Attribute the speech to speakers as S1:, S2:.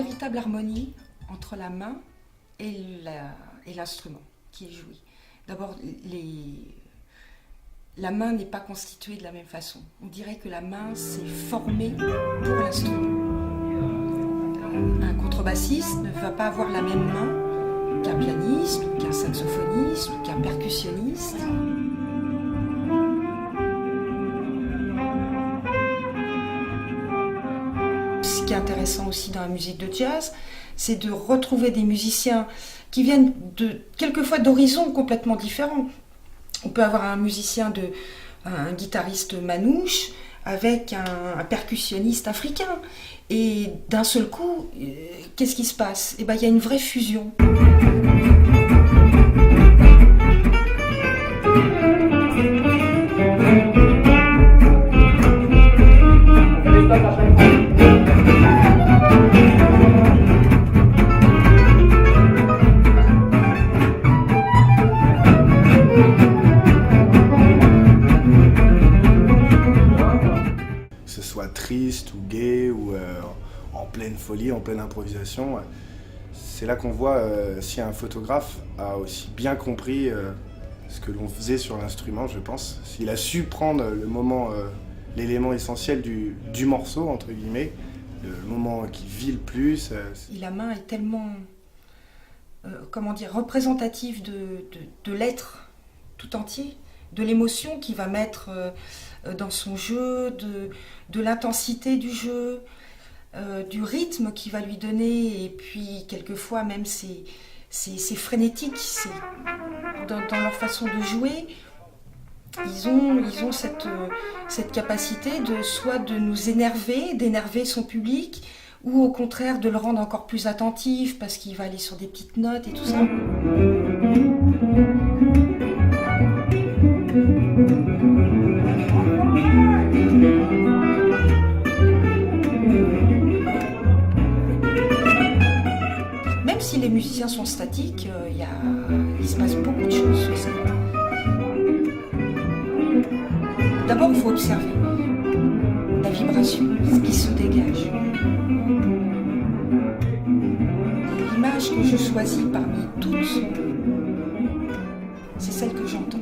S1: véritable harmonie entre la main et l'instrument qui est joué. D'abord, la main n'est pas constituée de la même façon. On dirait que la main s'est formée pour l'instrument. Un contrebassiste ne va pas avoir la même main qu'un pianiste, ou qu'un saxophoniste, ou qu'un percussionniste. Ce qui est intéressant aussi dans la musique de jazz, c'est de retrouver des musiciens qui viennent quelquefois d'horizons complètement différents. On peut avoir un guitariste manouche avec un percussionniste africain. Et d'un seul coup, qu'est-ce qui se passe? Eh bien, il y a une vraie fusion.
S2: Que ce soit triste ou gai ou en pleine folie, en pleine improvisation, c'est là qu'on voit si un photographe a aussi bien compris ce que l'on faisait sur l'instrument, je pense. S'il a su prendre le moment, l'élément essentiel du morceau, entre guillemets, le moment qui vit le plus.
S1: La main est tellement, représentative de l'être tout entier, de l'émotion qu'il va mettre dans son jeu, de l'intensité du jeu, du rythme qu'il va lui donner, et puis quelquefois même c'est frénétique, dans leur façon de jouer. Ils ont cette capacité soit de nous d'énerver son public, ou au contraire de le rendre encore plus attentif parce qu'il va aller sur des petites notes et tout ça. Même si les musiciens sont statiques, il se passe beaucoup de choses sur scène. D'abord, il faut observer la vibration, ce qui se dégage. L'image que je choisis parmi toutes, c'est celle que j'entends.